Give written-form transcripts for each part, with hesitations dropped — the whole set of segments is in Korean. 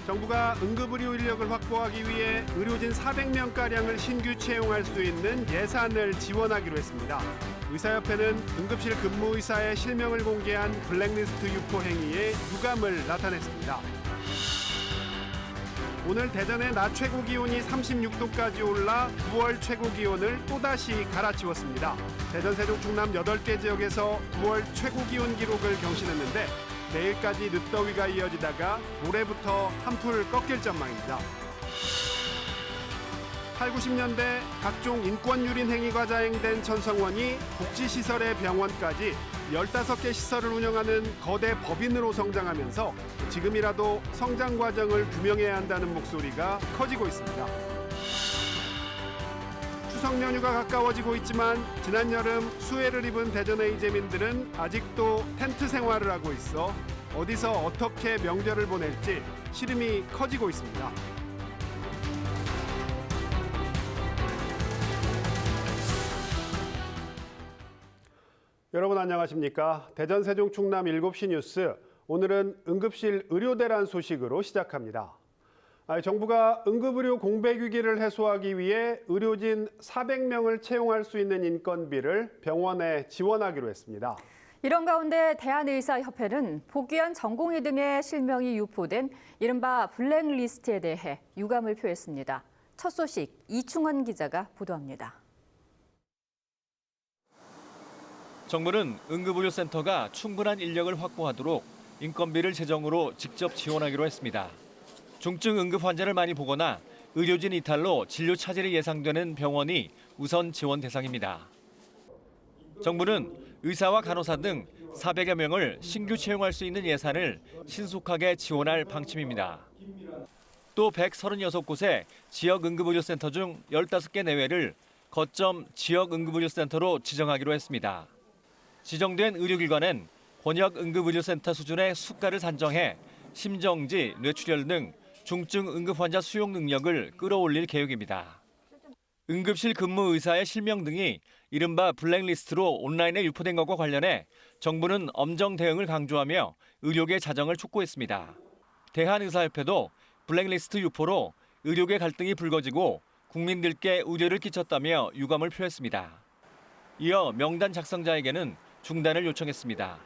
정부가 응급의료 인력을 확보하기 위해 의료진 400명가량을 신규 채용할 수 있는 예산을 지원하기로 했습니다. 의사협회는 응급실 근무의사의 실명을 공개한 블랙리스트 유포 행위에 유감을 나타냈습니다. 오늘 대전의 낮 최고 기온이 36도까지 올라 9월 최고 기온을 또다시 갈아치웠습니다. 대전, 세종, 충남 8개 지역에서 9월 최고 기온 기록을 경신했는데 내일까지 늦더위가 이어지다가 모레부터 한풀 꺾일 전망입니다. 8, 90년대 각종 인권유린 행위가 자행된 천성원이 복지시설의 병원까지 15개 시설을 운영하는 거대 법인으로 성장하면서 지금이라도 성장 과정을 규명해야 한다는 목소리가 커지고 있습니다. 추석 연휴가 가까워지고 있지만 지난 여름 수해를 입은 대전의 이재민들은 아직도 텐트 생활을 하고 있어 어디서 어떻게 명절을 보낼지 시름이 커지고 있습니다. 여러분 안녕하십니까? 대전, 세종, 충남 7시 뉴스. 오늘은 응급실 의료대란 소식으로 시작합니다. 정부가 응급의료 공백 위기를 해소하기 위해 의료진 400명을 채용할 수 있는 인건비를 병원에 지원하기로 했습니다. 이런 가운데 대한의사협회는 복귀한 전공의 등의 실명이 유포된 이른바 블랙리스트에 대해 유감을 표했습니다. 첫 소식 이충원 기자가 보도합니다. 정부는 응급의료센터가 충분한 인력을 확보하도록 인건비를 재정으로 직접 지원하기로 했습니다. 중증 응급 환자를 많이 보거나 의료진 이탈로 진료 차질이 예상되는 병원이 우선 지원 대상입니다. 정부는 의사와 간호사 등 400여 명을 신규 채용할 수 있는 예산을 신속하게 지원할 방침입니다. 또 136곳의 지역 응급의료센터 중 15개 내외를 거점 지역 응급의료센터로 지정하기로 했습니다. 지정된 의료기관엔 권역 응급의료센터 수준의 수가를 산정해 심정지, 뇌출혈 등 중증 응급환자 수용 능력을 끌어올릴 계획입니다. 응급실 근무 의사의 실명 등이 이른바 블랙리스트로 온라인에 유포된 것과 관련해 정부는 엄정 대응을 강조하며 의료계 자정을 촉구했습니다. 대한의사협회도 블랙리스트 유포로 의료계 갈등이 불거지고 국민들께 우려를 끼쳤다며 유감을 표했습니다. 이어 명단 작성자에게는 중단을 요청했습니다.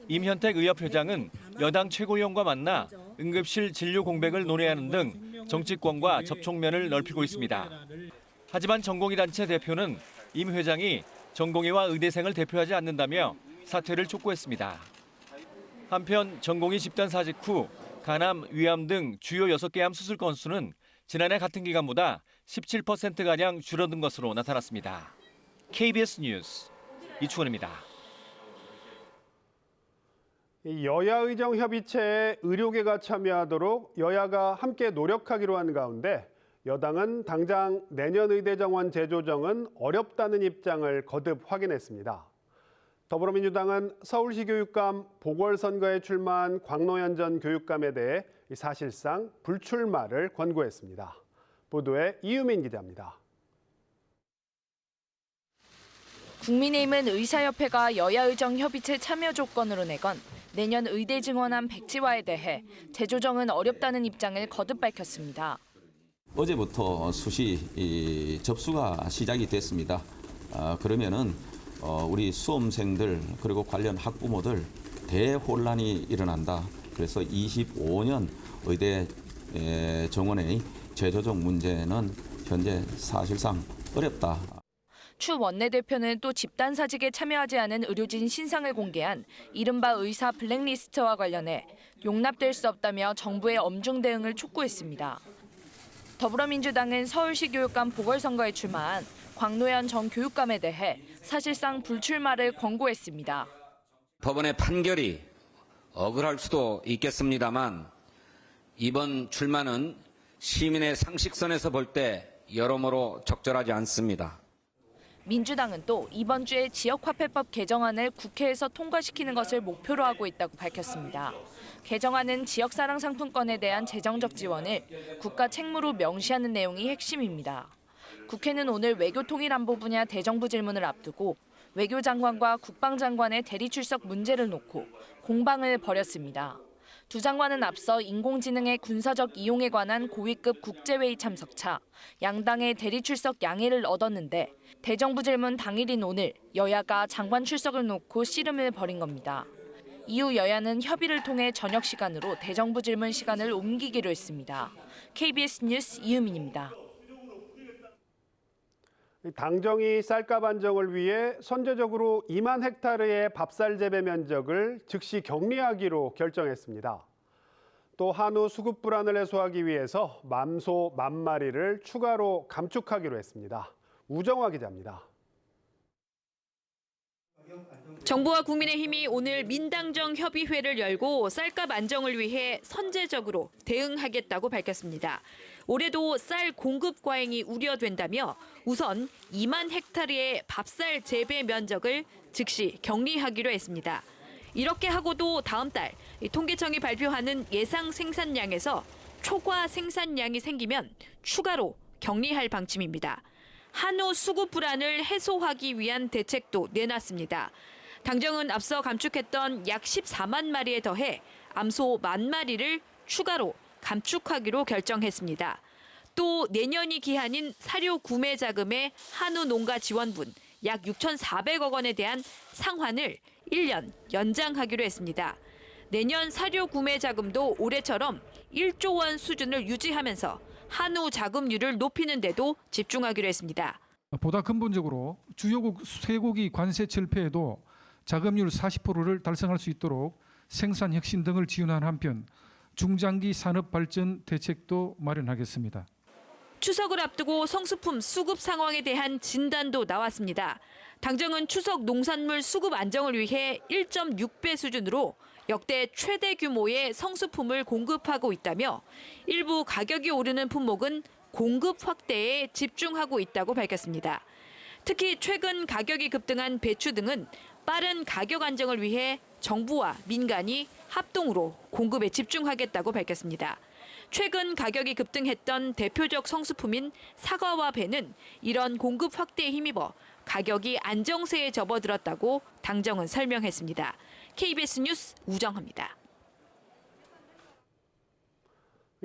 임현택 의협회장은 여당 최고위원과 만나 응급실 진료 공백을 논의하는 등 정치권과 접촉면을 넓히고 있습니다. 하지만 전공의단체 대표는 임 회장이 전공의와 의대생을 대표하지 않는다며 사퇴를 촉구했습니다. 한편 전공의 집단 사직 후 간암, 위암 등 주요 6개 암 수술 건수는 지난해 같은 기간보다 17%가량 줄어든 것으로 나타났습니다. KBS 뉴스 이충원입니다. 여야의정협의체에 의료계가 참여하도록 여야가 함께 노력하기로 한 가운데 여당은 당장 내년 의대정원 재조정은 어렵다는 입장을 거듭 확인했습니다. 더불어민주당은 서울시 교육감 보궐선거에 출마한 광노현 전 교육감에 대해 사실상 불출마를 권고했습니다. 보도에 이유민 기자입니다. 국민의힘은 의사협회가 여야의정협의체 참여 조건으로 내건 내년 의대 증원안 백지화에 대해 재조정은 어렵다는 입장을 거듭 밝혔습니다. 어제부터 수시 접수가 시작이 됐습니다. 그러면은 우리 수험생들 그리고 관련 학부모들 대혼란이 일어난다. 그래서 25년 의대 정원의 재조정 문제는 현재 사실상 어렵다. 추 원내대표는 또 집단사직에 참여하지 않은 의료진 신상을 공개한 이른바 의사 블랙리스트와 관련해 용납될 수 없다며 정부의 엄중 대응을 촉구했습니다. 더불어민주당은 서울시 교육감 보궐선거에 출마한 광노현 전 교육감에 대해 사실상 불출마를 권고했습니다. 법원의 판결이 억울할 수도 있겠습니다만 이번 출마는 시민의 상식선에서 볼 때 여러모로 적절하지 않습니다. 민주당은 또 이번 주에 지역화폐법 개정안을 국회에서 통과시키는 것을 목표로 하고 있다고 밝혔습니다. 개정안은 지역사랑 상품권에 대한 재정적 지원을 국가 책무로 명시하는 내용이 핵심입니다. 국회는 오늘 외교통일안보 분야 대정부 질문을 앞두고 외교장관과 국방장관의 대리 출석 문제를 놓고 공방을 벌였습니다. 두 장관은 앞서 인공지능의 군사적 이용에 관한 고위급 국제회의 참석차, 양당의 대리 출석 양해를 얻었는데 대정부 질문 당일인 오늘 여야가 장관 출석을 놓고 씨름을 벌인 겁니다. 이후 여야는 협의를 통해 저녁 시간으로 대정부 질문 시간을 옮기기로 했습니다. KBS 뉴스 이유민입니다. 당정이 쌀값 안정을 위해 선제적으로 2만 헥타르의 밥쌀 재배 면적을 즉시 격리하기로 결정했습니다. 또 한우 수급 불안을 해소하기 위해서 맘소 10,000마리를 추가로 감축하기로 했습니다. 우정화 기자입니다. 정부와 국민의힘이 오늘 민당정 협의회를 열고 쌀값 안정을 위해 선제적으로 대응하겠다고 밝혔습니다. 올해도 쌀 공급 과잉이 우려된다며 우선 2만 헥타르의 밥쌀 재배 면적을 즉시 격리하기로 했습니다. 이렇게 하고도 다음 달 통계청이 발표하는 예상 생산량에서 초과 생산량이 생기면 추가로 격리할 방침입니다. 한우 수급 불안을 해소하기 위한 대책도 내놨습니다. 당정은 앞서 감축했던 약 14만 마리에 더해 암소 10,000마리를 추가로 감축하기로 결정했습니다. 또 내년이 기한인 사료 구매 자금의 한우 농가 지원분 약 6,400억 원에 대한 상환을 1년 연장하기로 했습니다. 내년 사료 구매 자금도 올해처럼 1조 원 수준을 유지하면서 한우 자금률을 높이는 데도 집중하기로 했습니다. 보다 근본적으로 주요국 쇠고기 관세 철폐에도 자금률 40%를 달성할 수 있도록 생산 혁신 등을 지원하는 한편 중장기 산업 발전 대책도 마련하겠습니다. 추석을 앞두고 성수품 수급 상황에 대한 진단도 나왔습니다. 당정은 추석 농산물 수급 안정을 위해 1.6배 수준으로 역대 최대 규모의 성수품을 공급하고 있다며 일부 가격이 오르는 품목은 공급 확대에 집중하고 있다고 밝혔습니다. 특히 최근 가격이 급등한 배추 등은 빠른 가격 안정을 위해 정부와 민간이 합동으로 공급에 집중하겠다고 밝혔습니다. 최근 가격이 급등했던 대표적 성수품인 사과와 배는 이런 공급 확대에 힘입어 가격이 안정세에 접어들었다고 당정은 설명했습니다. KBS 뉴스 우정화입니다.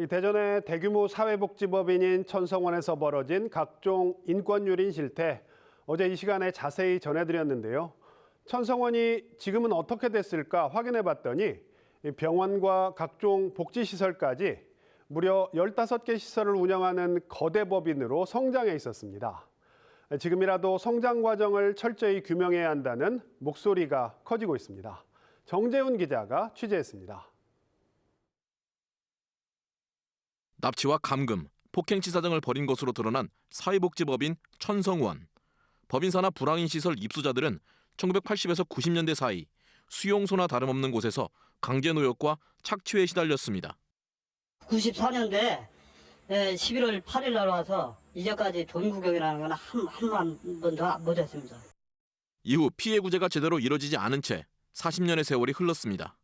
대전의 대규모 사회복지법인인 천성원에서 벌어진 각종 인권유린 실태, 어제 이 시간에 자세히 전해드렸는데요. 천성원이 지금은 어떻게 됐을까 확인해봤더니 병원과 각종 복지시설까지 무려 15개 시설을 운영하는 거대 법인으로 성장해 있었습니다. 지금이라도 성장 과정을 철저히 규명해야 한다는 목소리가 커지고 있습니다. 정재훈 기자가 취재했습니다. 납치와 감금, 폭행치사 등을 벌인 것으로 드러난 사회복지법인 천성원. 법인 산하 불황인 시설 입수자들은 1980에서 90년대 사이 수용소나 다름없는 곳에서 강제노역과 착취에 시달렸습니다. 94년도에 11월 8일 날 와서 이제까지 돈구경이라는 건 한 번도 못 했습니다. 이후 피해 구제가 제대로 이뤄지지 않은 채 40년의 세월이 흘렀습니다.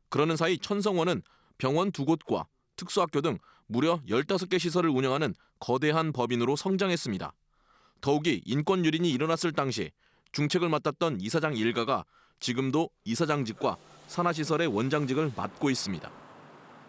그러는 사이 천성원은 병원 2곳과 특수학교 등 무려 15개 시설을 운영하는 거대한 법인으로 성장했습니다. 더욱이 인권 유린이 일어났을 당시 중책을 맡았던 이사장 일가가 지금도 이사장직과 산하시설의 원장직을 맡고 있습니다.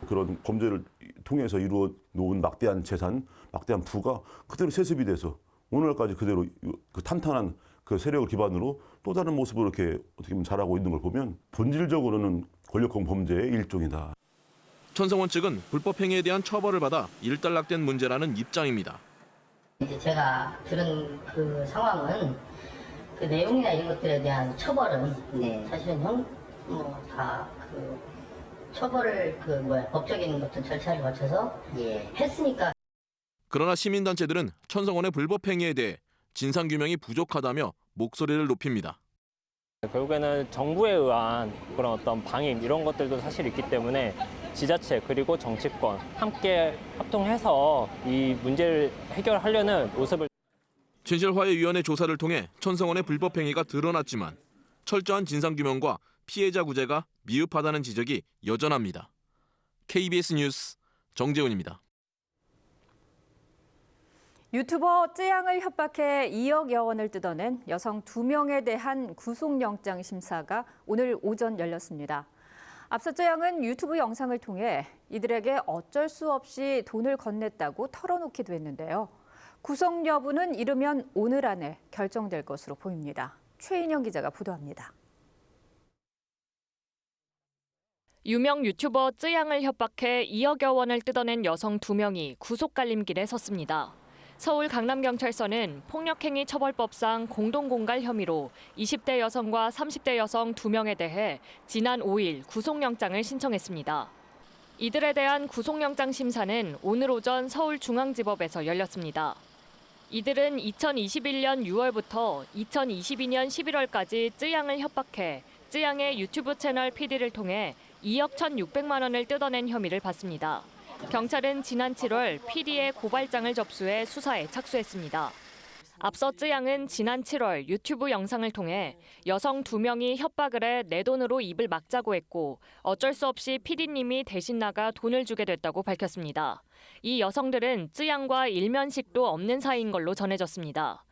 그런 범죄를 통해서 이루어 놓은 막대한 재산, 막대한 부가 그대로 세습이 돼서 오늘날까지 그대로 그 탄탄한 그 세력을 기반으로 또 다른 모습으로 이렇게 어떻게 보면 자라고 있는 걸 보면 본질적으로는 권력형 범죄의 일종이다. 천성원 측은 불법 행위에 대한 처벌을 받아 일단락된 문제라는 입장입니다. 이제 제가 들은 그 상황은 그 내용이나 이런 것들에 대한 처벌은 사실은 다 그 처벌을 법적인 어떤 절차를 거쳐서 했으니까. 그러나 시민단체들은 천성원의 불법 행위에 대해 진상규명이 부족하다며 목소리를 높입니다. 결국에는 정부에 의한 그런 어떤 방임 이런 것들도 사실 있기 때문에 지자체 그리고 정치권 함께 합동해서 이 문제를 해결하려는 모습을. 진실화해위원회 조사를 통해 천성원의 불법 행위가 드러났지만 철저한 진상규명과 피해자 구제가 미흡하다는 지적이 여전합니다. KBS 뉴스 정재훈입니다. 유튜버 쯔양을 협박해 2억여 원을 뜯어낸 여성 2명에 대한 구속영장 심사가 오늘 오전 열렸습니다. 앞서 쯔양은 유튜브 영상을 통해 이들에게 어쩔 수 없이 돈을 건넸다고 털어놓기도 했는데요. 구속 여부는 이르면 오늘 안에 결정될 것으로 보입니다. 최인영 기자가 보도합니다. 유명 유튜버 쯔양을 협박해 2억여 원을 뜯어낸 여성 2명이 구속 갈림길에 섰습니다. 서울 강남경찰서는 폭력행위 처벌법상 공동공갈 혐의로 20대 여성과 30대 여성 2명에 대해 지난 5일 구속영장을 신청했습니다. 이들에 대한 구속영장 심사는 오늘 오전 서울중앙지법에서 열렸습니다. 이들은 2021년 6월부터 2022년 11월까지 쯔양을 협박해 쯔양의 유튜브 채널 PD를 통해 2억 1,600만 원을 뜯어낸 혐의를 받습니다. 경찰은 지난 7월 PD의 고발장을 접수해 수사에 착수했습니다. 앞서 쯔양은 지난 7월 유튜브 영상을 통해 여성 2명이 협박을 해 내 돈으로 입을 막자고 했고 어쩔 수 없이 PD님이 대신 나가 돈을 주게 됐다고 밝혔습니다. 이 여성들은 쯔양과 일면식도 없는 사이인 걸로 전해졌습니다.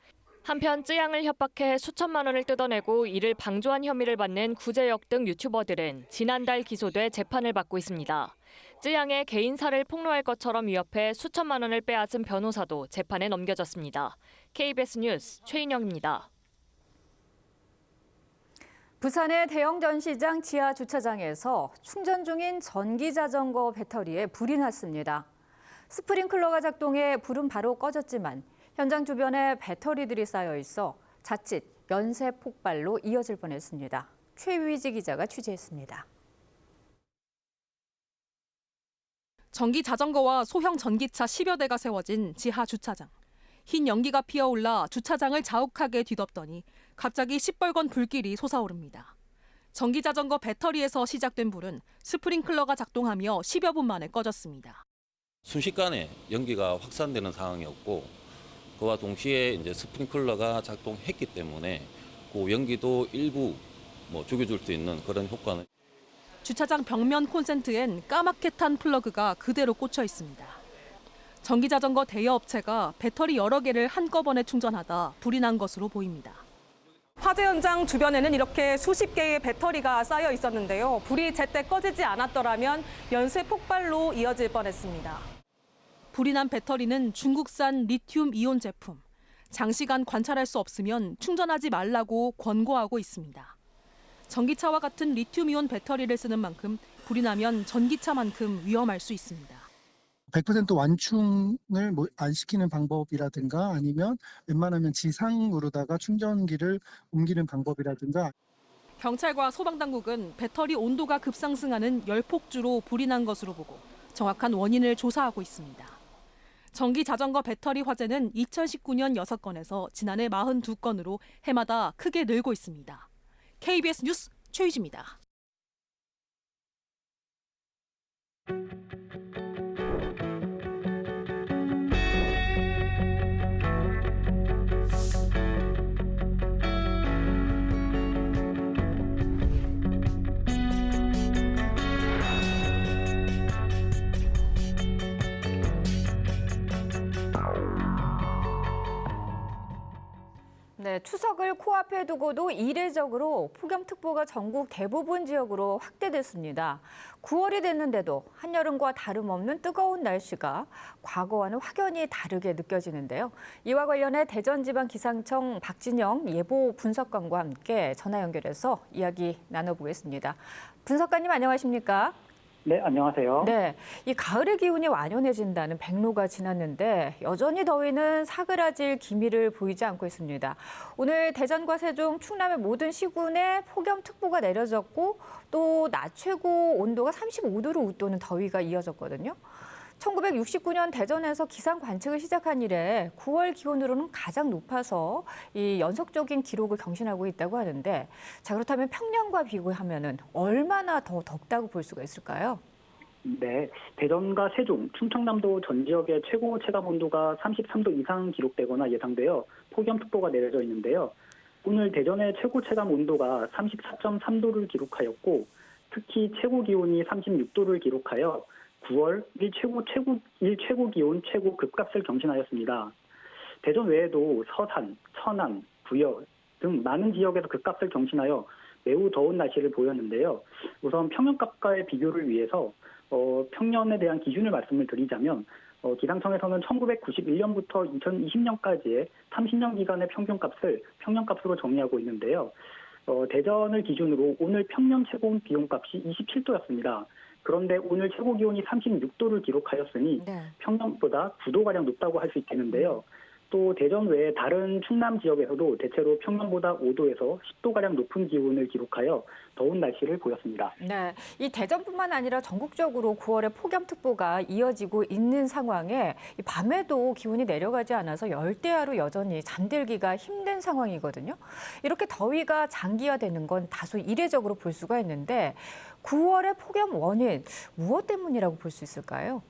한편 쯔양을 협박해 수천만 원을 뜯어내고 이를 방조한 혐의를 받는 구제역 등 유튜버들은 지난달 기소돼 재판을 받고 있습니다. 쯔양의 개인사를 폭로할 것처럼 위협해 수천만 원을 빼앗은 변호사도 재판에 넘겨졌습니다. KBS 뉴스 최인영입니다. 부산의 대형 전시장 지하 주차장에서 충전 중인 전기 자전거 배터리에 불이 났습니다. 스프링클러가 작동해 불은 바로 꺼졌지만 현장 주변에 배터리들이 쌓여 있어 자칫 연쇄 폭발로 이어질 뻔했습니다. 최위지 기자가 취재했습니다. 전기 자전거와 소형 전기차 10여 대가 세워진 지하 주차장. 흰 연기가 피어올라 주차장을 자욱하게 뒤덮더니 갑자기 시뻘건 불길이 솟아오릅니다. 전기 자전거 배터리에서 시작된 불은 스프링클러가 작동하며 10여 분 만에 꺼졌습니다. 순식간에 연기가 확산되는 상황이었고 그와 동시에 이제 스프링클러가 작동했기 때문에 그 연기도 일부 죽여줄 수 있는 그런 효과는. 주차장 벽면 콘센트엔 까맣게 탄 플러그가 그대로 꽂혀 있습니다. 전기자전거 대여 업체가 배터리 여러 개를 한꺼번에 충전하다 불이 난 것으로 보입니다. 화재 현장 주변에는 이렇게 수십 개의 배터리가 쌓여 있었는데요. 불이 제때 꺼지지 않았더라면 연쇄 폭발로 이어질 뻔했습니다. 불이 난 배터리는 중국산 리튬 이온 제품. 장시간 관찰할 수 없으면 충전하지 말라고 권고하고 있습니다. 전기차와 같은 리튬 이온 배터리를 쓰는 만큼 불이 나면 전기차만큼 위험할 수 있습니다. 100% 완충을 안 시키는 방법이라든가 아니면 웬만하면 지상으로다가 충전기를 옮기는 방법이라든가. 경찰과 소방당국은 배터리 온도가 급상승하는 열폭주로 불이 난 것으로 보고 정확한 원인을 조사하고 있습니다. 전기 자전거 배터리 화재는 2019년 6건에서 지난해 42건으로 해마다 크게 늘고 있습니다. KBS 뉴스 최유지입니다. 네, 추석을 코앞에 두고도 이례적으로 폭염특보가 전국 대부분 지역으로 확대됐습니다. 9월이 됐는데도 한여름과 다름없는 뜨거운 날씨가 과거와는 확연히 다르게 느껴지는데요. 이와 관련해 대전지방기상청 박진영 예보 분석관과 함께 전화 연결해서 이야기 나눠보겠습니다. 분석관님 안녕하십니까? 네, 안녕하세요. 네, 이 가을의 기운이 완연해진다는 백로가 지났는데 여전히 더위는 사그라질 기미를 보이지 않고 있습니다. 오늘 대전과 세종, 충남의 모든 시군에 폭염특보가 내려졌고 또 낮 최고 온도가 35도를 웃도는 더위가 이어졌거든요. 1969년 대전에서 기상 관측을 시작한 이래 9월 기온으로는 가장 높아서 이 연속적인 기록을 경신하고 있다고 하는데, 자, 그렇다면 평년과 비교하면은 얼마나 더 덥다고 볼 수가 있을까요? 네, 대전과 세종, 충청남도 전 지역의 최고 체감 온도가 33도 이상 기록되거나 예상되어 폭염특보가 내려져 있는데요. 오늘 대전의 최고 체감 온도가 34.3도를 기록하였고 특히 최고 기온이 36도를 기록하여 9월 일 최고 기온 최고 급값을 경신하였습니다. 대전 외에도 서산, 천안, 부여 등 많은 지역에서 급값을 경신하여 매우 더운 날씨를 보였는데요. 우선 평년값과의 비교를 위해서 평년에 대한 기준을 말씀을 드리자면 기상청에서는 1991년부터 2020년까지의 30년 기간의 평균값을 평년값으로 정의하고 있는데요. 대전을 기준으로 오늘 평년 최고 기온값이 27도였습니다. 그런데 오늘 최고 기온이 36도를 기록하였으니 평년보다 9도가량 높다고 할 수 있겠는데요. 또 대전 외에 다른 충남 지역에서도 대체로 평년보다 5도에서 10도가량 높은 기온을 기록하여 더운 날씨를 보였습니다. 네, 이 대전뿐만 아니라 전국적으로 9월에 폭염특보가 이어지고 있는 상황에 밤에도 기온이 내려가지 않아서 열대야로 여전히 잠들기가 힘든 상황이거든요. 이렇게 더위가 장기화되는 건 다소 이례적으로 볼 수가 있는데 9월의 폭염 원인 무엇 때문이라고 볼 수 있을까요?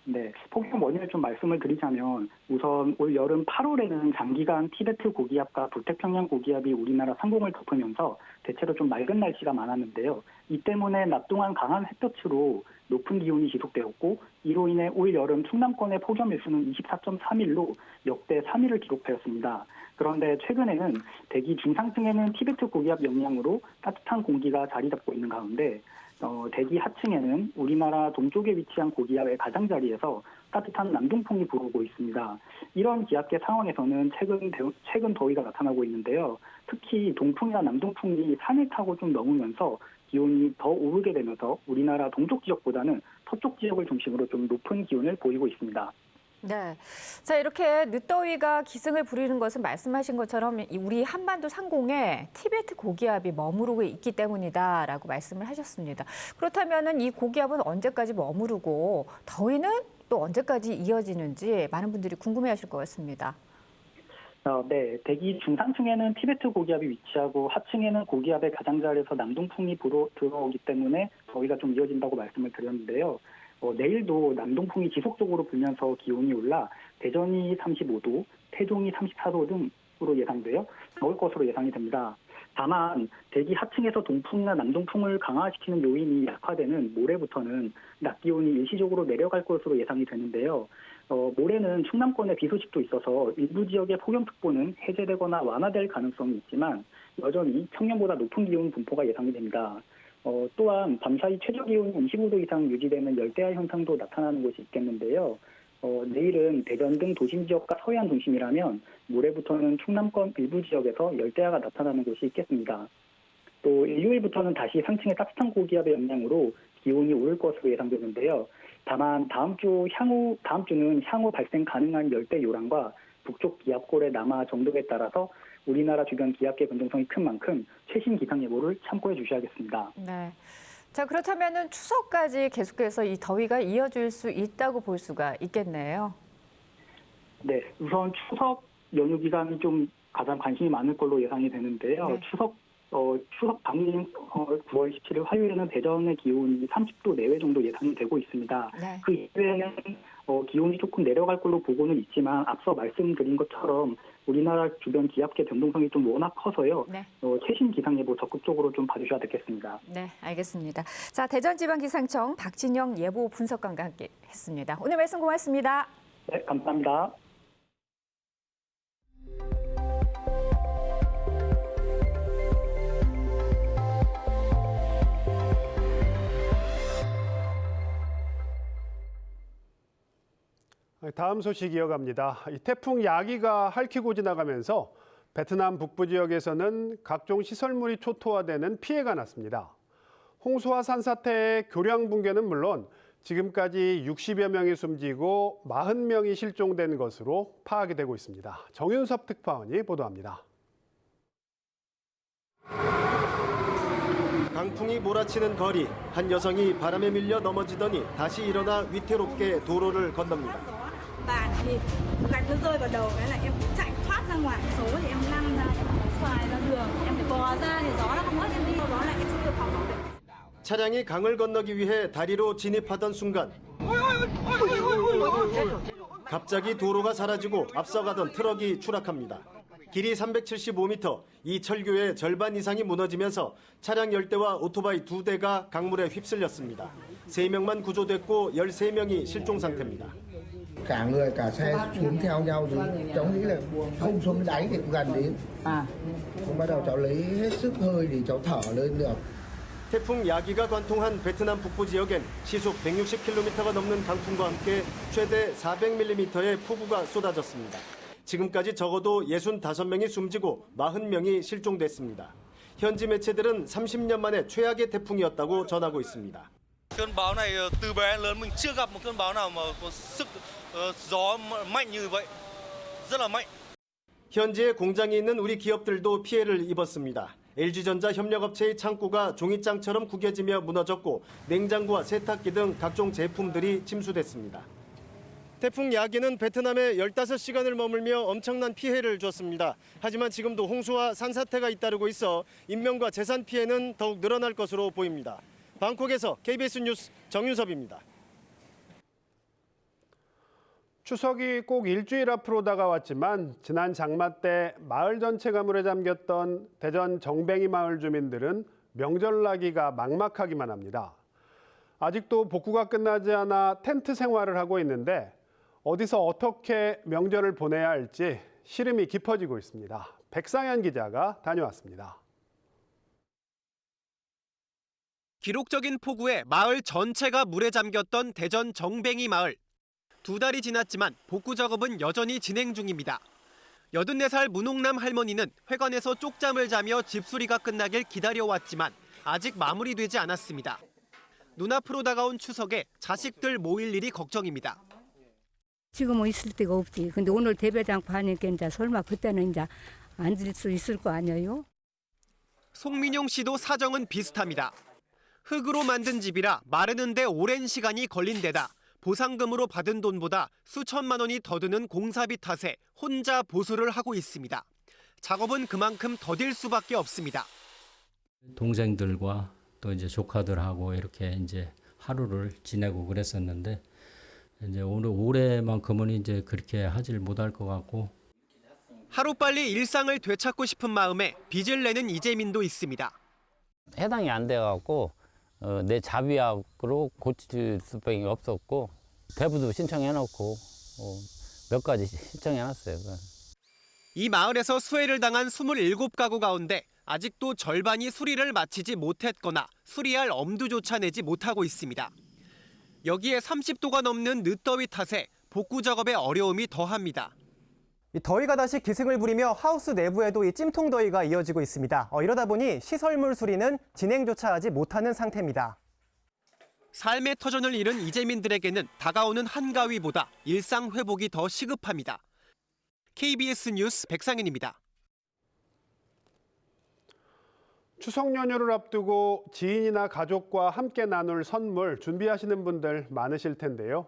네, 폭염 원인을 좀 말씀을 드리자면 우선 올 여름 8월에는 장기간 티베트 고기압과 북태평양 고기압이 우리나라 상공을 덮으면서 대체로 좀 맑은 날씨가 많았는데요. 이 때문에 낮 동안 강한 햇볕으로 높은 기온이 지속되었고 이로 인해 올 여름 충남권의 폭염 일수는 24.3일로 역대 3위를 기록하였습니다. 그런데 최근에는 대기 중상층에는 티베트 고기압 영향으로 따뜻한 공기가 자리 잡고 있는 가운데 대기 하층에는 우리나라 동쪽에 위치한 고기압의 가장자리에서 따뜻한 남동풍이 불어오고 있습니다. 이런 기압계 상황에서는 최근 더위가 나타나고 있는데요. 특히 동풍이나 남동풍이 산을 타고 좀 넘으면서 기온이 더 오르게 되면서 우리나라 동쪽 지역보다는 서쪽 지역을 중심으로 좀 높은 기온을 보이고 있습니다. 네. 자, 이렇게 늦더위가 기승을 부리는 것은 말씀하신 것처럼 우리 한반도 상공에 티베트 고기압이 머무르고 있기 때문이다라고 말씀을 하셨습니다. 그렇다면 이 고기압은 언제까지 머무르고 더위는 또 언제까지 이어지는지 많은 분들이 궁금해하실 것 같습니다. 네, 대기 중상층에는 티베트 고기압이 위치하고 하층에는 고기압의 가장자리에서 남동풍이 들어오기 때문에 더위가 좀 이어진다고 말씀을 드렸는데요. 내일도 남동풍이 지속적으로 불면서 기온이 올라 대전이 35도, 태종이 34도 등으로 예상되어 더울 것으로 예상이 됩니다. 다만 대기 하층에서 동풍이나 남동풍을 강화시키는 요인이 약화되는 모레부터는 낮 기온이 일시적으로 내려갈 것으로 예상이 되는데요. 모레는 충남권에 비 소식도 있어서 일부 지역의 폭염특보는 해제되거나 완화될 가능성이 있지만 여전히 평년보다 높은 기온 분포가 예상이 됩니다. 또한 밤사이 최저기온이 25도 이상 유지되는 열대야 현상도 나타나는 곳이 있겠는데요. 내일은 대전 등 도심 지역과 서해안 중심이라면 모레부터는 충남권 일부 지역에서 열대야가 나타나는 곳이 있겠습니다. 또 일요일부터는 다시 상층의 따뜻한 고기압의 영향으로 기온이 오를 것으로 예상되는데요. 다만 다음 주는 향후 발생 가능한 열대 요란과 북쪽 기압골의 남하 정도에 따라서 우리나라 주변 기압계 변동성이 큰 만큼 최신 기상 예보를 참고해 주셔야겠습니다. 네. 자, 그렇다면은 추석까지 계속해서 이 더위가 이어질 수 있다고 볼 수가 있겠네요. 네, 우선 추석 연휴 기간이 좀 가장 관심이 많을 걸로 예상이 되는데요. 네. 추석 당일인 9월 17일 화요일에는 대전의 기온이 30도 내외 정도 예상이 되고 있습니다. 네. 그 이후에는 기온이 조금 내려갈 걸로 보고는 있지만 앞서 말씀드린 것처럼 우리나라 주변 기압계 변동성이 좀 워낙 커서요. 네. 최신 기상예보 적극적으로 좀 봐주셔야 되겠습니다. 네, 알겠습니다. 자, 대전지방기상청 박진영 예보 분석관과 함께 했습니다. 오늘 말씀 고맙습니다. 네, 감사합니다. 다음 소식 이어갑니다. 이 태풍 야기가 핥히고 지나가면서 베트남 북부 지역에서는 각종 시설물이 초토화되는 피해가 났습니다. 홍수와 산사태의 교량 붕괴는 물론 지금까지 60여 명이 숨지고 40명이 실종된 것으로 파악이 되고 있습니다. 정윤섭 특파원이 보도합니다. 강풍이 몰아치는 거리, 한 여성이 바람에 밀려 넘어지더니 다시 일어나 위태롭게 도로를 건넙니다. bàn thì gạch nó rơi vào đầu cái là em chạy thoát ra ngoài số thì em lăn ra xoài ra đường em phải bò ra thì gió nó không mất em đi đó là em chưa phòng bảo vệ. 차량이 강을 건너기 위해 다리로 진입하던 순간 갑자기 도로가 사라지고 앞서가던 트럭이 추락합니다. 길이 375m, 이 철교의 절반 이상이 무너지면서 차량 10대와 오토바이 2대가 강물에 휩쓸렸습니다. 3명만 구조됐고 13명이 실종 상태입니다. cả người cả xe xuống theo nhau thì cháu nghĩ là không xuống đáy thì cũng gần đến. Bắt đầu cháu lấy hết sức hơi để cháu thở lên được. 태풍 야기가 관통한 베트남 북부 지역엔 시속 160km가 넘는 강풍과 함께 최대 400mm의 폭우가 쏟아졌습니다. 지금까지 적어도 65명이 숨지고 40명이 실종됐습니다. 현지 매체들은 30년 만에 최악의 태풍이었다고 전하고 있습니다. Cơn bão này từ bé lớn mình chưa gặp một cơn bão nào mà có sức gió mạnh như vậy. rất là mạnh. 현지에 공장이 있는 우리 기업들도 피해를 입었습니다. LG전자 협력업체의 창고가 종이장처럼 구겨지며 무너졌고 냉장고와 세탁기 등 각종 제품들이 침수됐습니다. 태풍 야기는 베트남에 15시간을 머물며 엄청난 피해를 줬습니다. 하지만 지금도 홍수와 산사태가 잇따르고 있어 인명과 재산 피해는 더욱 늘어날 것으로 보입니다. 방콕에서 KBS 뉴스 정윤섭입니다. 추석이 꼭 일주일 앞으로 다가왔지만 지난 장마 때 마을 전체가 물에 잠겼던 대전 정뱅이 마을 주민들은 명절나기가 막막하기만 합니다. 아직도 복구가 끝나지 않아 텐트 생활을 하고 있는데 어디서 어떻게 명절을 보내야 할지 시름이 깊어지고 있습니다. 백상현 기자가 다녀왔습니다. 기록적인 폭우에 마을 전체가 물에 잠겼던 대전 정뱅이 마을. 2달이 지났지만 복구 작업은 여전히 진행 중입니다. 84살 문옥남 할머니는 회관에서 쪽잠을 자며 집수리가 끝나길 기다려왔지만 아직 마무리되지 않았습니다. 눈앞으로 다가온 추석에 자식들 모일 일이 걱정입니다. 지금은 있을 데가 없지. 근데 오늘 대배장파 하니까 이제 설마 그때는 이제 앉을 수 있을 거 아니에요? 송민용 씨도 사정은 비슷합니다. 흙으로 만든 집이라 마르는데 오랜 시간이 걸린 데다 보상금으로 받은 돈보다 수천만 원이 더 드는 공사비 탓에 혼자 보수를 하고 있습니다. 작업은 그만큼 더딜 수밖에 없습니다. 동생들과 또 이제 조카들하고 이렇게 이제 하루를 지내고 그랬었는데 이제 오늘 올해만큼은 이제 그렇게 하질 못할 것 같고. 하루빨리 일상을 되찾고 싶은 마음에 빚을 내는 이재민도 있습니다. 해당이 안 돼갖고 내 자비약으로 고칠 수밖에 없었고 대부도 신청해놓고 몇 가지 신청해놨어요. 이 마을에서 수해를 당한 27가구 가운데 아직도 절반이 수리를 마치지 못했거나 수리할 엄두조차 내지 못하고 있습니다. 여기에 30도가 넘는 늦더위 탓에 복구 작업에 어려움이 더합니다. 이 더위가 다시 기승을 부리며 하우스 내부에도 이 찜통 더위가 이어지고 있습니다. 이러다 보니 시설물 수리는 진행조차 하지 못하는 상태입니다. 삶의 터전을 잃은 이재민들에게는 다가오는 한가위보다 일상 회복이 더 시급합니다. KBS 뉴스 백상현입니다. 추석 연휴를 앞두고 지인이나 가족과 함께 나눌 선물 준비하시는 분들 많으실 텐데요.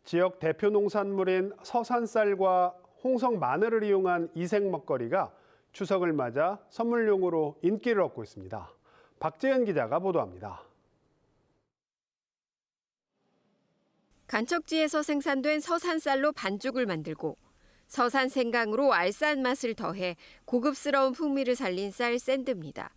지역 대표 농산물인 서산쌀과 홍성 마늘을 이용한 이색 먹거리가 추석을 맞아 선물용으로 인기를 얻고 있습니다. 박재현 기자가 보도합니다. 간척지에서 생산된 서산쌀로 반죽을 만들고 서산 생강으로 알싸한 맛을 더해 고급스러운 풍미를 살린 쌀 샌드입니다.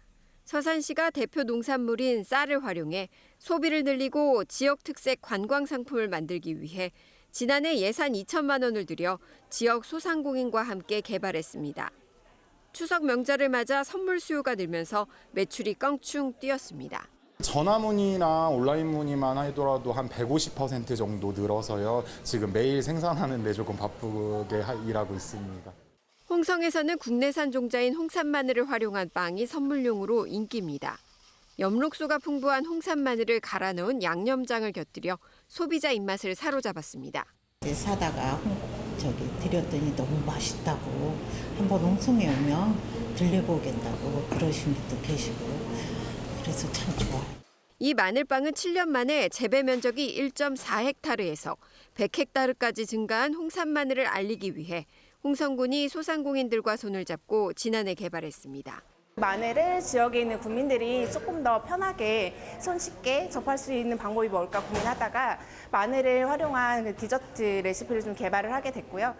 서산시가 대표 농산물인 쌀을 활용해 소비를 늘리고 지역 특색 관광 상품을 만들기 위해 지난해 예산 2천만 원을 들여 지역 소상공인과 함께 개발했습니다. 추석 명절을 맞아 선물 수요가 늘면서 매출이 껑충 뛰었습니다. 전화 문의나 온라인 문의만 하더라도 한 150% 정도 늘어서요. 지금 매일 생산하는 데 조금 바쁘게 일하고 있습니다. 홍성에서는 국내산 종자인 홍산 마늘을 활용한 빵이 선물용으로 인기입니다. 엽록소가 풍부한 홍산 마늘을 갈아 넣은 양념장을 곁들여 소비자 입맛을 사로잡았습니다. 사다가 드렸더니 너무 맛있다고 한번 홍성에 오면 들려보겠다고 그러신 분도 계시고 그래서 참 좋아요. 이 마늘빵은 7년 만에 재배 면적이 1.4헥타르에서 100헥타르까지 증가한 홍산 마늘을 알리기 위해 홍성군이 소상공인들과 손을 잡고 지난해 개발했습니다. 마늘을 지역에 있는 국민들이 조금 더 편하게 손쉽게 접할 수 있는 방법이 뭘까 고민하다가 마늘을 활용한 디저트 레시피를 좀 개발을 하게 됐고요.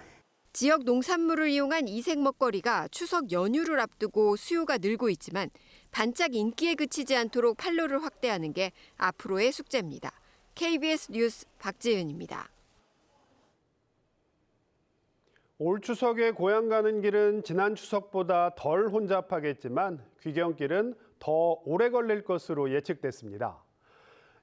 지역 농산물을 이용한 이색 먹거리가 추석 연휴를 앞두고 수요가 늘고 있지만 반짝 인기에 그치지 않도록 판로를 확대하는 게 앞으로의 숙제입니다. KBS 뉴스 박지은입니다. 올 추석에 고향 가는 길은 지난 추석보다 덜 혼잡하겠지만 귀경길은 더 오래 걸릴 것으로 예측됐습니다.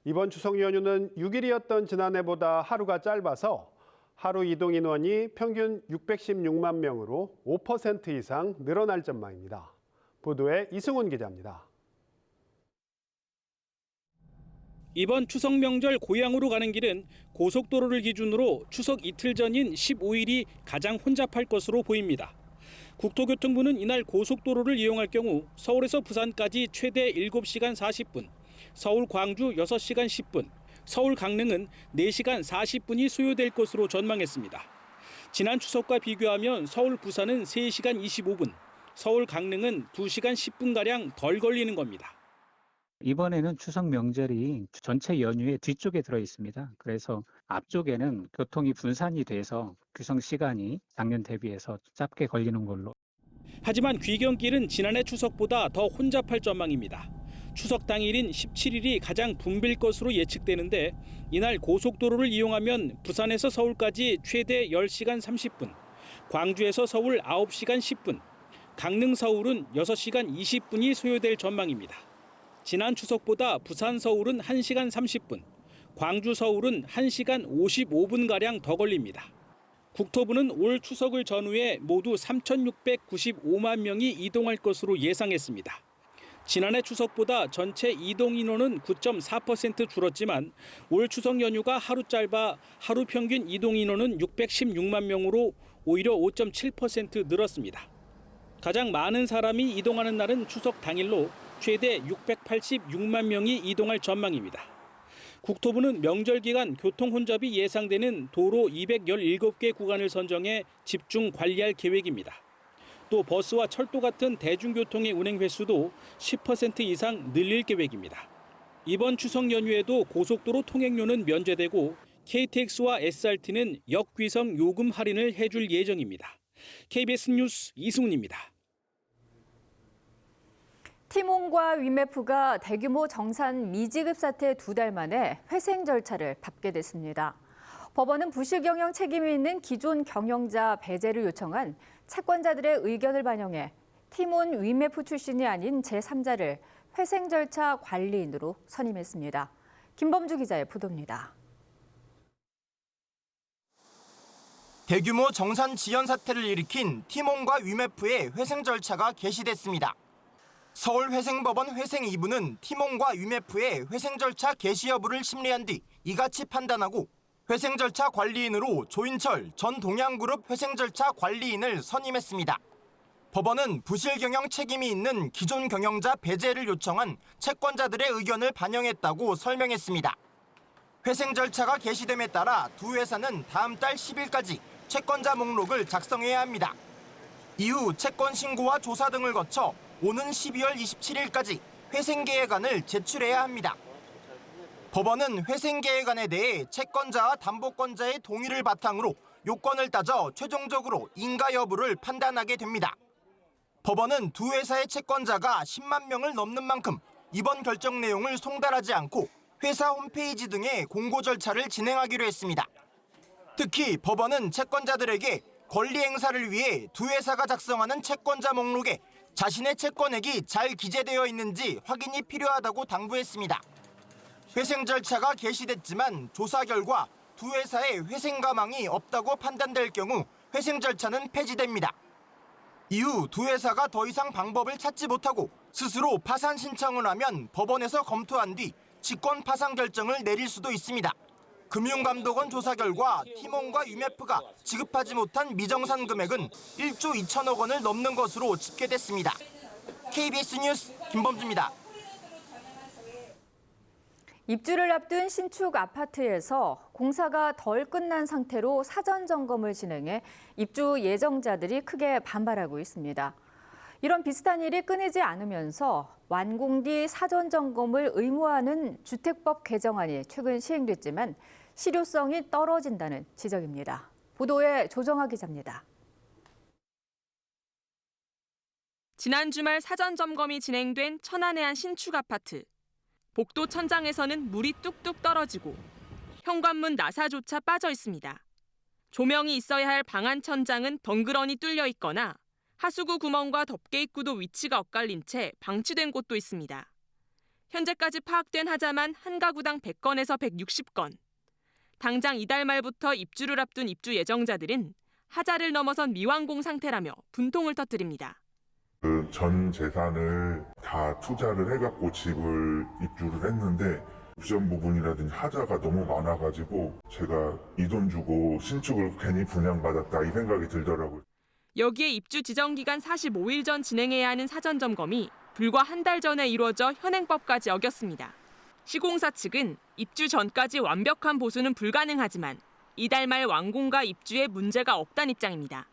이번 추석 연휴는 6일이었던 지난해보다 하루가 짧아서 하루 이동 인원이 평균 616만 명으로 5% 이상 늘어날 전망입니다. 보도에 이승훈 기자입니다. 이번 추석 명절 고향으로 가는 길은 고속도로를 기준으로 추석 이틀 전인 15일이 가장 혼잡할 것으로 보입니다. 국토교통부는 이날 고속도로를 이용할 경우 서울에서 부산까지 최대 7시간 40분, 서울 광주 6시간 10분, 서울 강릉은 4시간 40분이 소요될 것으로 전망했습니다. 지난 추석과 비교하면 서울 부산은 3시간 25분, 서울 강릉은 2시간 10분가량 덜 걸리는 겁니다. 이번에는 추석 명절이 전체 연휴의 뒤쪽에 들어 있습니다. 그래서 앞쪽에는 교통이 분산이 돼서 규정 시간이 작년 대비해서 짧게 걸리는 걸로. 하지만 귀경길은 지난해 추석보다 더 혼잡할 전망입니다. 추석 당일인 17일이 가장 붐빌 것으로 예측되는데 이날 고속도로를 이용하면 부산에서 서울까지 최대 10시간 30분, 광주에서 서울 9시간 10분, 강릉 서울은 6시간 20분이 소요될 전망입니다. 지난 추석보다 부산 서울은 1시간 30분, 광주 서울은 1시간 55분가량 더 걸립니다. 국토부는 올 추석을 전후해 모두 3,695만 명이 이동할 것으로 예상했습니다. 지난해 추석보다 전체 이동 인원은 9.4% 줄었지만 올 추석 연휴가 하루 짧아 하루 평균 이동 인원은 616만 명으로 오히려 5.7% 늘었습니다. 가장 많은 사람이 이동하는 날은 추석 당일로 최대 686만 명이 이동할 전망입니다. 국토부는 명절 기간 교통 혼잡이 예상되는 도로 217개 구간을 선정해 집중 관리할 계획입니다. 또 버스와 철도 같은 대중교통의 운행 횟수도 10% 이상 늘릴 계획입니다. 이번 추석 연휴에도 고속도로 통행료는 면제되고 KTX와 SRT는 역귀성 요금 할인을 해줄 예정입니다. KBS 뉴스 이승훈입니다. 티몬과 위메프가 대규모 정산 미지급 사태 2달 만에 회생 절차를 밟게 됐습니다. 법원은 부실 경영 책임이 있는 기존 경영자 배제를 요청한 채권자들의 의견을 반영해 티몬 위메프 출신이 아닌 제3자를 회생 절차 관리인으로 선임했습니다. 김범주 기자의 보도입니다. 대규모 정산 지연 사태를 일으킨 티몬과 위메프의 회생 절차가 개시됐습니다. 서울회생법원 회생 2부는 티몬과 위메프의 회생 절차 개시 여부를 심리한 뒤 이같이 판단하고 회생 절차 관리인으로 조인철 전 동양그룹 회생 절차 관리인을 선임했습니다. 법원은 부실 경영 책임이 있는 기존 경영자 배제를 요청한 채권자들의 의견을 반영했다고 설명했습니다. 회생 절차가 개시됨에 따라 두 회사는 다음 달 10일까지 채권자 목록을 작성해야 합니다. 이후 채권 신고와 조사 등을 거쳐 오는 12월 27일까지 회생계획안을 제출해야 합니다. 법원은 회생계획안에 대해 채권자와 담보권자의 동의를 바탕으로 요건을 따져 최종적으로 인가 여부를 판단하게 됩니다. 법원은 두 회사의 채권자가 10만 명을 넘는 만큼 이번 결정 내용을 송달하지 않고 회사 홈페이지 등의 공고 절차를 진행하기로 했습니다. 특히 법원은 채권자들에게 권리 행사를 위해 두 회사가 작성하는 채권자 목록에 자신의 채권액이 잘 기재되어 있는지 확인이 필요하다고 당부했습니다. 회생 절차가 개시됐지만 조사 결과 두 회사의 회생 가망이 없다고 판단될 경우 회생 절차는 폐지됩니다. 이후 두 회사가 더 이상 방법을 찾지 못하고 스스로 파산 신청을 하면 법원에서 검토한 뒤 직권 파산 결정을 내릴 수도 있습니다. 금융감독원 조사 결과 티몬과 위메프가 지급하지 못한 미정산 금액은 1조 2천억 원을 넘는 것으로 집계됐습니다. KBS 뉴스 김범주입니다. 입주를 앞둔 신축 아파트에서 공사가 덜 끝난 상태로 사전 점검을 진행해 입주 예정자들이 크게 반발하고 있습니다. 이런 비슷한 일이 끊이지 않으면서 완공 뒤 사전 점검을 의무화하는 주택법 개정안이 최근 시행됐지만 실효성이 떨어진다는 지적입니다. 보도에 조정아 기자입니다. 지난 주말 사전 점검이 진행된 천안의 한 신축 아파트. 복도 천장에서는 물이 뚝뚝 떨어지고 현관문 나사조차 빠져 있습니다. 조명이 있어야 할 방안 천장은 덩그러니 뚫려 있거나 하수구 구멍과 덮개 입구도 위치가 엇갈린 채 방치된 곳도 있습니다. 현재까지 파악된 하자만 한 가구당 100건에서 160건. 당장 이달 말부터 입주를 앞둔 입주 예정자들은 하자를 넘어선 미완공 상태라며 분통을 터뜨립니다. 그 전 재산을 다 투자를 해갖고 집을 입주를 했는데 옵션 부분이라든지 하자가 너무 많아가지고 제가 이 돈 주고 신축을 괜히 분양받았다 이 생각이 들더라고요. 여기에 입주 지정 기간 45일 전 진행해야 하는 사전 점검이 불과 한 달 전에 이루어져 현행법까지 어겼습니다. 시공사 측은 입주 전까지 완벽한 보수는 불가능하지만 이달 말 완공과 입주에 문제가 없다는 입장입니다.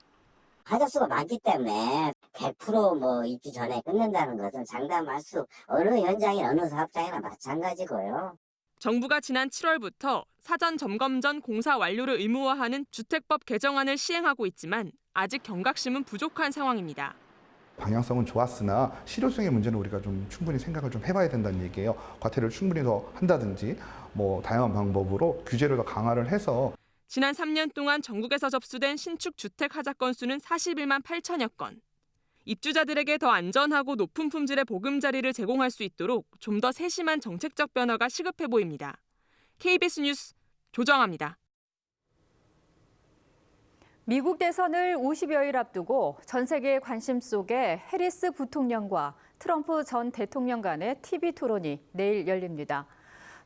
하자 수가 많기 때문에 100% 입주 전에 끝낸다는 것은 장담할 수 어느 현장이나 어느 사업장이나 마찬가지고요. 정부가 지난 7월부터 사전 점검 전 공사 완료를 의무화하는 주택법 개정안을 시행하고 있지만 아직 경각심은 부족한 상황입니다. 방향성은 좋았으나 실효성의 문제는 우리가 좀 충분히 생각을 좀 해봐야 된다는 얘기예요. 과태료를 충분히 더 한다든지 다양한 방법으로 규제를 더 강화를 해서 지난 3년 동안 전국에서 접수된 신축 주택 하자 건수는 41만 8천여 건. 입주자들에게 더 안전하고 높은 품질의 보금자리를 제공할 수 있도록 좀 더 세심한 정책적 변화가 시급해 보입니다. KBS 뉴스 조정아입니다. 미국 대선을 50여일 앞두고 전 세계의 관심 속에 해리스 부통령과 트럼프 전 대통령 간의 TV 토론이 내일 열립니다.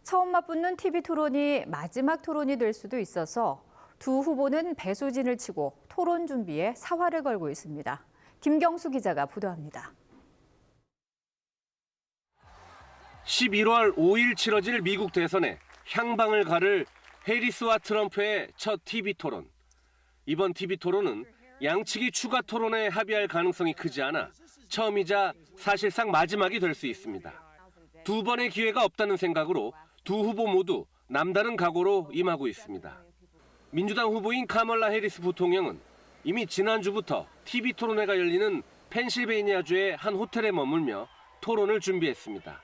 처음 맞붙는 TV 토론이 마지막 토론이 될 수도 있어서 두 후보는 배수진을 치고 토론 준비에 사활을 걸고 있습니다. 김경수 기자가 보도합니다. 11월 5일 치러질 미국 대선에 향방을 가를 해리스와 트럼프의 첫 TV 토론. 이번 TV 토론은 양측이 추가 토론에 합의할 가능성이 크지 않아 처음이자 사실상 마지막이 될 수 있습니다. 두 번의 기회가 없다는 생각으로 두 후보 모두 남다른 각오로 임하고 있습니다. 민주당 후보인 카멀라 해리스 부통령은 이미 지난주부터 TV 토론회가 열리는 펜실베이니아주의 한 호텔에 머물며 토론을 준비했습니다.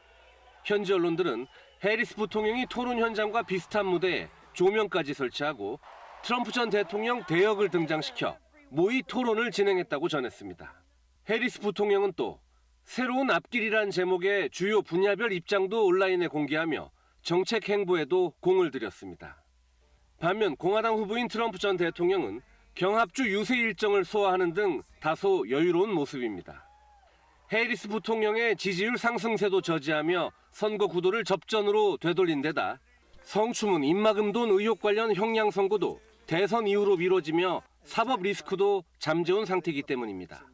현지 언론들은 해리스 부통령이 토론 현장과 비슷한 무대에 조명까지 설치하고 트럼프 전 대통령 대역을 등장시켜 모의 토론을 진행했다고 전했습니다. 해리스 부통령은 또 새로운 앞길이란 제목의 주요 분야별 입장도 온라인에 공개하며 정책 행보에도 공을 들였습니다. 반면 공화당 후보인 트럼프 전 대통령은 경합주 유세 일정을 소화하는 등 다소 여유로운 모습입니다. 해리스 부통령의 지지율 상승세도 저지하며 선거 구도를 접전으로 되돌린 데다 성추문, 입막음돈 의혹 관련 형량 선고도 대선 이후로 미뤄지며 사법 리스크도 잠재운 상태이기 때문입니다.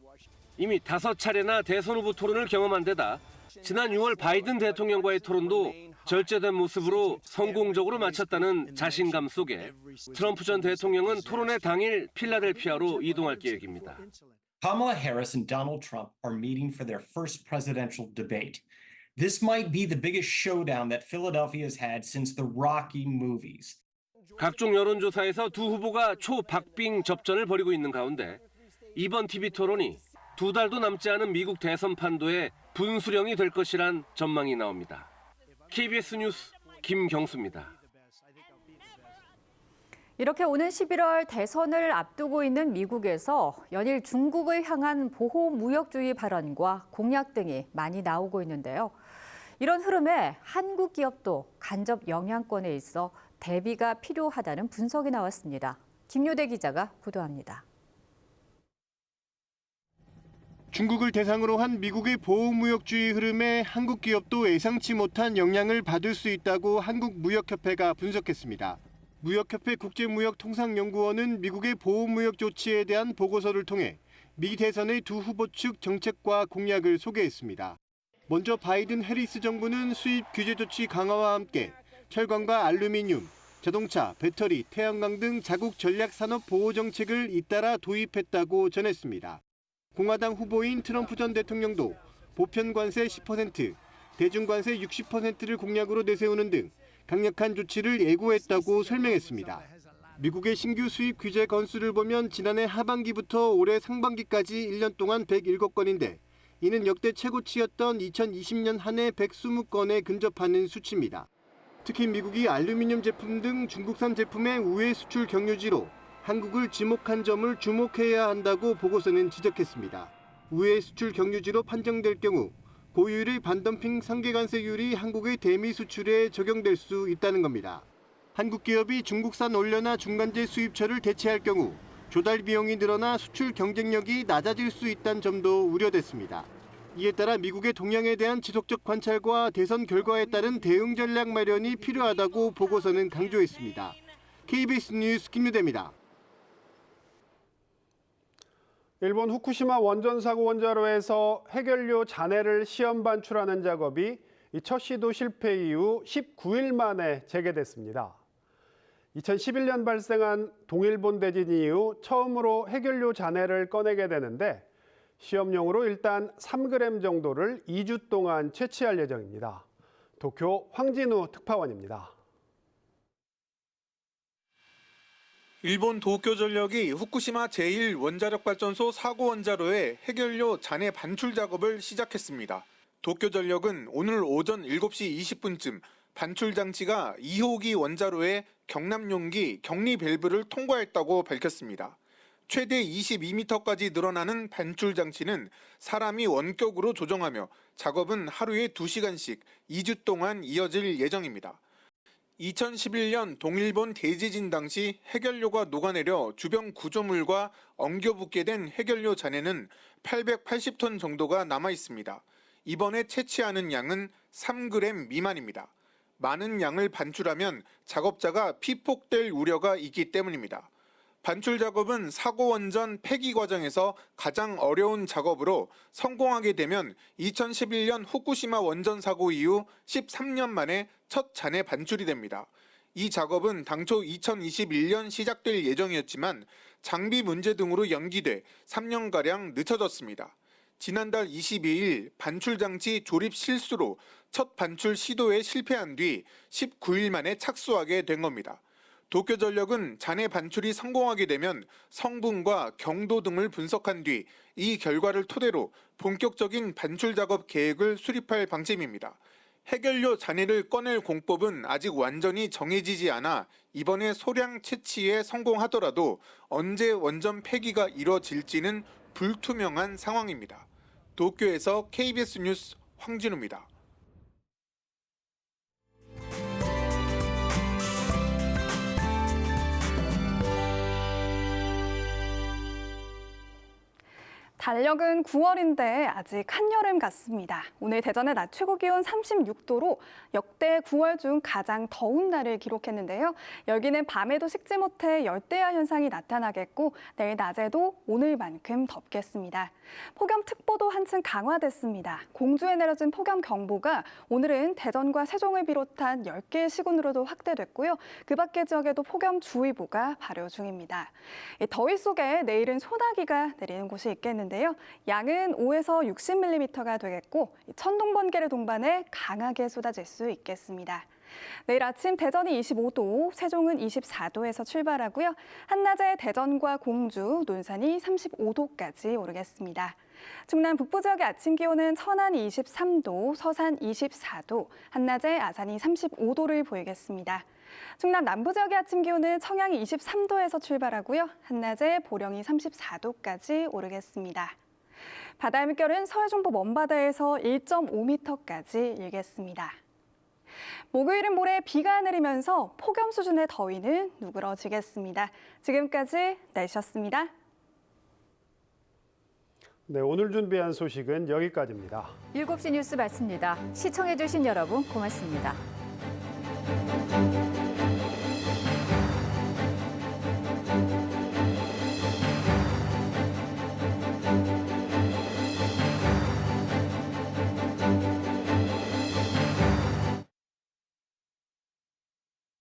이미 5차례나 대선 후보 토론을 경험한 데다 지난 6월 바이든 대통령과의 토론도 절제된 모습으로 성공적으로 마쳤다는 자신감 속에 트럼프 전 대통령은 토론회 당일 필라델피아로 이동할 계획입니다. Kamala Harris and Donald Trump are meeting for their first presidential debate. This might be the biggest showdown that Philadelphia has had since the Rocky movies. 각종 여론조사에서 두 후보가 초박빙 접전을 벌이고 있는 가운데 이번 TV 토론이 2달도 남지 않은 미국 대선 판도의 분수령이 될 것이란 전망이 나옵니다. KBS 뉴스 김경수입니다. 이렇게 오는 11월 대선을 앞두고 있는 미국에서 연일 중국을 향한 보호무역주의 발언과 공약 등이 많이 나오고 있는데요. 이런 흐름에 한국 기업도 간접 영향권에 있어 대비가 필요하다는 분석이 나왔습니다. 김요대 기자가 보도합니다. 중국을 대상으로 한 미국의 보호무역주의 흐름에 한국 기업도 예상치 못한 영향을 받을 수 있다고 한국무역협회가 분석했습니다. 무역협회 국제무역통상연구원은 미국의 보호무역 조치에 대한 보고서를 통해 미 대선의 두 후보 측 정책과 공약을 소개했습니다. 먼저 바이든 해리스 정부는 수입 규제 조치 강화와 함께 철강과 알루미늄, 자동차, 배터리, 태양광 등 자국 전략 산업 보호 정책을 잇따라 도입했다고 전했습니다. 공화당 후보인 트럼프 전 대통령도 보편 관세 10%, 대중 관세 60%를 공약으로 내세우는 등 강력한 조치를 예고했다고 설명했습니다. 미국의 신규 수입 규제 건수를 보면 지난해 하반기부터 올해 상반기까지 1년 동안 107건인데 이는 역대 최고치였던 2020년 한 해 120건에 근접하는 수치입니다. 특히 미국이 알루미늄 제품 등 중국산 제품의 우회 수출 경유지로 한국을 지목한 점을 주목해야 한다고 보고서는 지적했습니다. 우회 수출 경유지로 판정될 경우 고율의 반덤핑 상계관세율이 한국의 대미 수출에 적용될 수 있다는 겁니다. 한국 기업이 중국산 원료나 중간재 수입처를 대체할 경우 조달 비용이 늘어나 수출 경쟁력이 낮아질 수 있다는 점도 우려됐습니다. 이에 따라 미국의 동향에 대한 지속적 관찰과 대선 결과에 따른 대응 전략 마련이 필요하다고 보고서는 강조했습니다. KBS 뉴스 김유대입니다. 일본 후쿠시마 원전 사고 원자로에서 해결료 잔해를 시험 반출하는 작업이 첫 시도 실패 이후 19일 만에 재개됐습니다. 2011년 발생한 동일본 대진 이후 처음으로 해결료 잔해를 꺼내게 되는데 시험용으로 일단 3g 정도를 2주 동안 채취할 예정입니다. 도쿄 황진우 특파원입니다. 일본 도쿄전력이 후쿠시마 제1원자력발전소 사고 원자로의 해결료 잔해 반출 작업을 시작했습니다. 도쿄전력은 오늘 오전 7시 20분쯤 반출 장치가 2호기 원자로의 경납용기 격리 밸브를 통과했다고 밝혔습니다. 최대 22m까지 늘어나는 반출 장치는 사람이 원격으로 조정하며 작업은 하루에 2시간씩 2주 동안 이어질 예정입니다. 2011년 동일본 대지진 당시 해결료가 녹아내려 주변 구조물과 엉겨붙게 된 해결료 잔해는 880톤 정도가 남아 있습니다. 이번에 채취하는 양은 3g 미만입니다. 많은 양을 반출하면 작업자가 피폭될 우려가 있기 때문입니다. 반출 작업은 사고 원전 폐기 과정에서 가장 어려운 작업으로 성공하게 되면 2011년 후쿠시마 원전 사고 이후 13년 만에 첫 잔해 반출이 됩니다. 이 작업은 당초 2021년 시작될 예정이었지만 장비 문제 등으로 연기돼 3년가량 늦춰졌습니다. 지난달 22일 반출 장치 조립 실수로 첫 반출 시도에 실패한 뒤 19일 만에 착수하게 된 겁니다. 도쿄전력은 잔해 반출이 성공하게 되면 성분과 경도 등을 분석한 뒤 이 결과를 토대로 본격적인 반출 작업 계획을 수립할 방침입니다. 해결료 잔해를 꺼낼 공법은 아직 완전히 정해지지 않아 이번에 소량 채취에 성공하더라도 언제 원전 폐기가 이뤄질지는 불투명한 상황입니다. 도쿄에서 KBS 뉴스 황진우입니다. 달력은 9월인데 아직 한여름 같습니다. 오늘 대전의 낮 최고 기온 36도로 역대 9월 중 가장 더운 날을 기록했는데요. 여기는 밤에도 식지 못해 열대야 현상이 나타나겠고 내일 낮에도 오늘만큼 덥겠습니다. 폭염특보도 한층 강화됐습니다. 공주에 내려진 폭염경보가 오늘은 대전과 세종을 비롯한 10개의 시군으로도 확대됐고요. 그 밖의 지역에도 폭염주의보가 발효 중입니다. 더위 속에 내일은 소나기가 내리는 곳이 있겠는데요. 양은 5에서 60mm가 되겠고 천둥, 번개를 동반해 강하게 쏟아질 수 있겠습니다. 내일 아침 대전이 25도, 세종은 24도에서 출발하고요. 한낮에 대전과 공주, 논산이 35도까지 오르겠습니다. 충남 북부 지역의 아침 기온은 천안이 23도, 서산 24도, 한낮에 아산이 35도를 보이겠습니다. 충남 남부 지역의 아침 기온은 청양이 23도에서 출발하고요. 한낮에 보령이 34도까지 오르겠습니다. 바다의 물결은 서해 중부 먼바다에서 1.5m까지 일겠습니다. 목요일은 모레 비가 내리면서 폭염 수준의 더위는 누그러지겠습니다. 지금까지 날씨였습니다. 네, 오늘 준비한 소식은 여기까지입니다. 7시 뉴스 마칩니다. 시청해주신 여러분 고맙습니다.